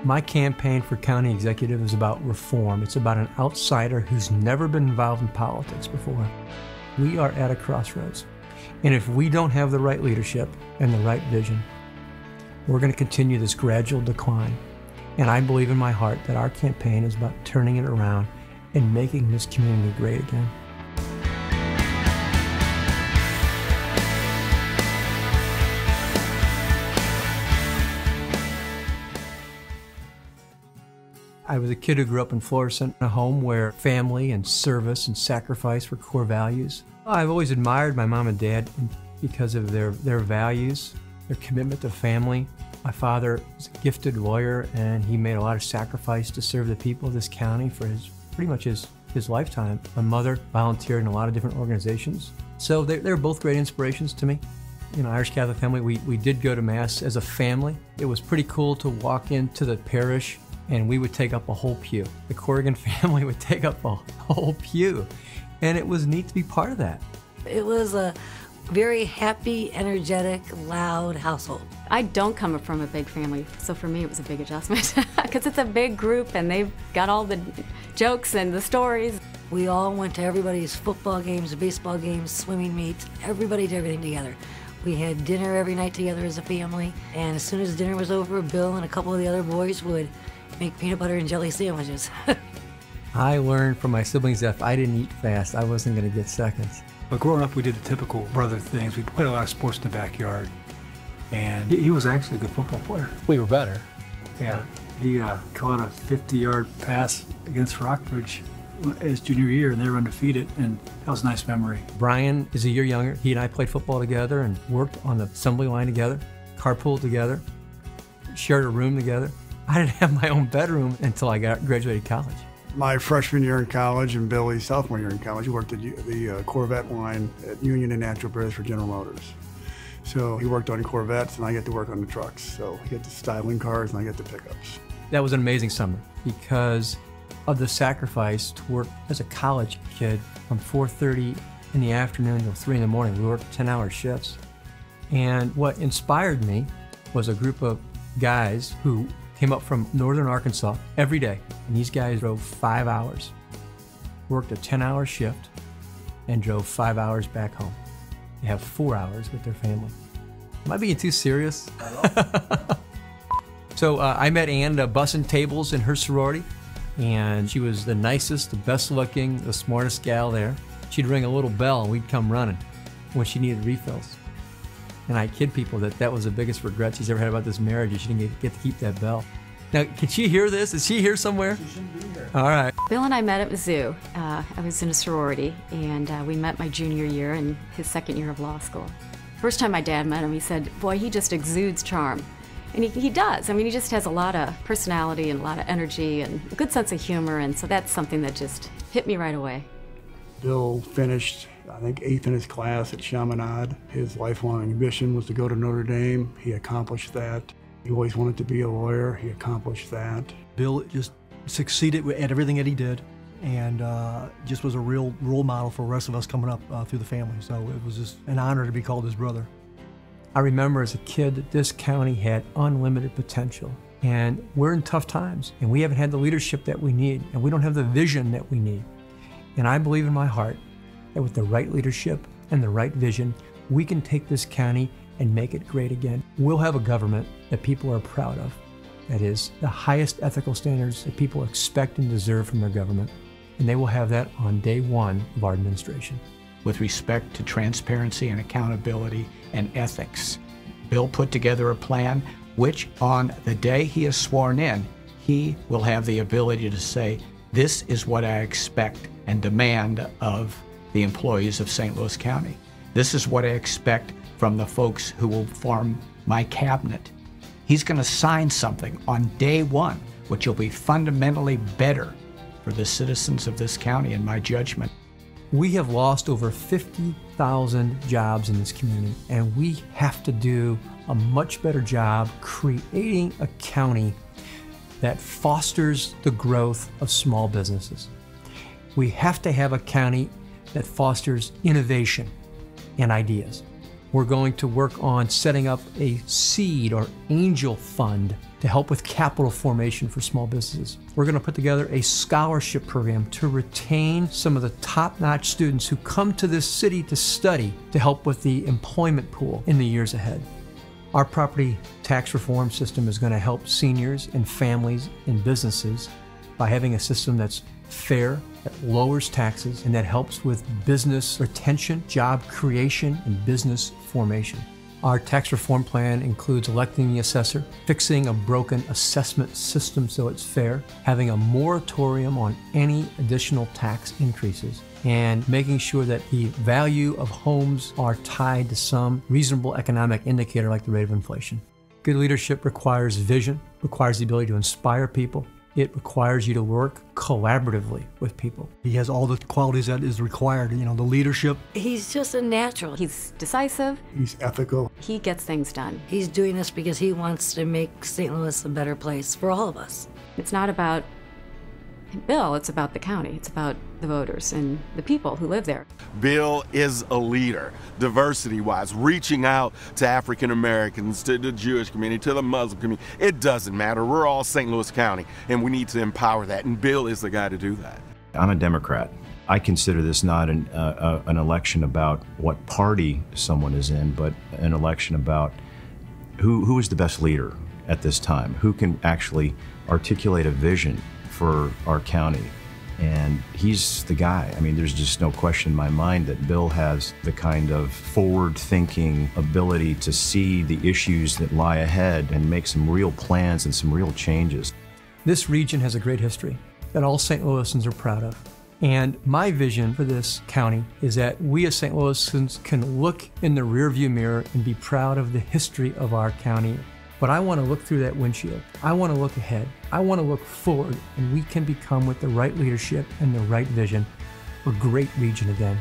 My campaign for county executive is about reform. It's about an outsider who's never been involved in politics before. We are at a crossroads. And if we don't have the right leadership and the right vision, we're going to continue this gradual decline. And I believe in my heart that our campaign is about turning it around and making this community great again. I was a kid who grew up in Florissant, a home where family and service and sacrifice were core values. I've always admired my mom and dad because of their values, their commitment to family. My father is a gifted lawyer, and he made a lot of sacrifice to serve the people of this county for pretty much his lifetime. My mother volunteered in a lot of different organizations. So they're both great inspirations to me. You know, Irish Catholic family, we did go to Mass as a family. It was pretty cool to walk into the parish and we would take up a whole pew. The Corrigan family would take up a whole pew. And it was neat to be part of that. It was a very happy, energetic, loud household. I don't come from a big family, so for me it was a big adjustment because it's a big group and they've got all the jokes and the stories. We all went to everybody's football games, baseball games, swimming meets. Everybody did everything together. We had dinner every night together as a family, and as soon as dinner was over, Bill and a couple of the other boys would make peanut butter and jelly sandwiches. I learned from my siblings that if I didn't eat fast, I wasn't going to get seconds. But growing up, we did the typical brother things. We played a lot of sports in the backyard, and he was actually a good football player. We were better. Yeah, he caught a 50-yard pass against Rockbridge his junior year, and they were undefeated, and that was a nice memory. Brian is a year younger. He and I played football together and worked on the assembly line together, carpooled together, shared a room together. I didn't have my own bedroom until I graduated college. My freshman year in college and Billy's sophomore year in college, he worked at the Corvette line at Union and Natural Bridge for General Motors. So he worked on Corvettes and I get to work on the trucks. So he get the styling cars and I get the pickups. That was an amazing summer because of the sacrifice to work as a college kid from 4:30 in the afternoon till 3 in the morning. We worked 10-hour shifts. And what inspired me was a group of guys who came up from northern Arkansas every day, and these guys drove 5 hours, worked a 10-hour shift, and drove 5 hours back home. They have 4 hours with their family. Am I being too serious? So I met Ann bussing tables in her sorority, and she was the nicest, the best looking, the smartest gal there. She'd ring a little bell and we'd come running when she needed refills. And I kid people that was the biggest regret she's ever had about this marriage, is she didn't get to keep that bell. Now, can she hear this? Is she here somewhere? She shouldn't be here. All right. Bill and I met at Mizzou. I was in a sorority, and we met my junior year and his second year of law school. First time my dad met him, he said, boy, he just exudes charm. And he does. I mean, he just has a lot of personality and a lot of energy and a good sense of humor, and so that's something that just hit me right away. Bill finished, I think, 8th in his class at Chaminade. His lifelong ambition was to go to Notre Dame. He accomplished that. He always wanted to be a lawyer. He accomplished that. Bill just succeeded at everything that he did, and just was a real role model for the rest of us coming up through the family. So it was just an honor to be called his brother. I remember as a kid that this county had unlimited potential, and we're in tough times, and we haven't had the leadership that we need, and we don't have the vision that we need. And I believe in my heart that with the right leadership and the right vision, we can take this county and make it great again. We'll have a government that people are proud of, that is the highest ethical standards that people expect and deserve from their government, and they will have that on day one of our administration. With respect to transparency and accountability and ethics, Bill put together a plan which, on the day he is sworn in, he will have the ability to say, this is what I expect and demand of the employees of St. Louis County. This is what I expect from the folks who will form my cabinet. He's going to sign something on day one, which will be fundamentally better for the citizens of this county, in my judgment. We have lost over 50,000 jobs in this community, and we have to do a much better job creating a county that fosters the growth of small businesses. We have to have a county that fosters innovation and ideas. We're going to work on setting up a seed or angel fund to help with capital formation for small businesses. We're going to put together a scholarship program to retain some of the top-notch students who come to this city to study to help with the employment pool in the years ahead. Our property tax reform system is going to help seniors and families and businesses by having a system that's fair, that lowers taxes, and that helps with business retention, job creation, and business formation. Our tax reform plan includes electing the assessor, fixing a broken assessment system so it's fair, having a moratorium on any additional tax increases, and making sure that the value of homes are tied to some reasonable economic indicator like the rate of inflation. Good leadership requires vision, requires the ability to inspire people. It requires you to work collaboratively with people. He has all the qualities that is required, the leadership. He's just a natural. He's decisive. He's ethical. He gets things done. He's doing this because he wants to make St. Louis a better place for all of us. It's not about Bill, it's about the county. It's about the voters and the people who live there. Bill is a leader, diversity-wise, reaching out to African Americans, to the Jewish community, to the Muslim community. It doesn't matter. We're all St. Louis County, and we need to empower that, and Bill is the guy to do that. I'm a Democrat. I consider this not an election about what party someone is in, but an election about who is the best leader at this time, who can actually articulate a vision for our county. And he's the guy. I mean, there's just no question in my mind that Bill has the kind of forward-thinking ability to see the issues that lie ahead and make some real plans and some real changes. This region has a great history that all St. Louisans are proud of. And my vision for this county is that we as St. Louisans can look in the rearview mirror and be proud of the history of our county. But I want to look through that windshield. I want to look ahead. I want to look forward, and we can become, with the right leadership and the right vision, a great region again.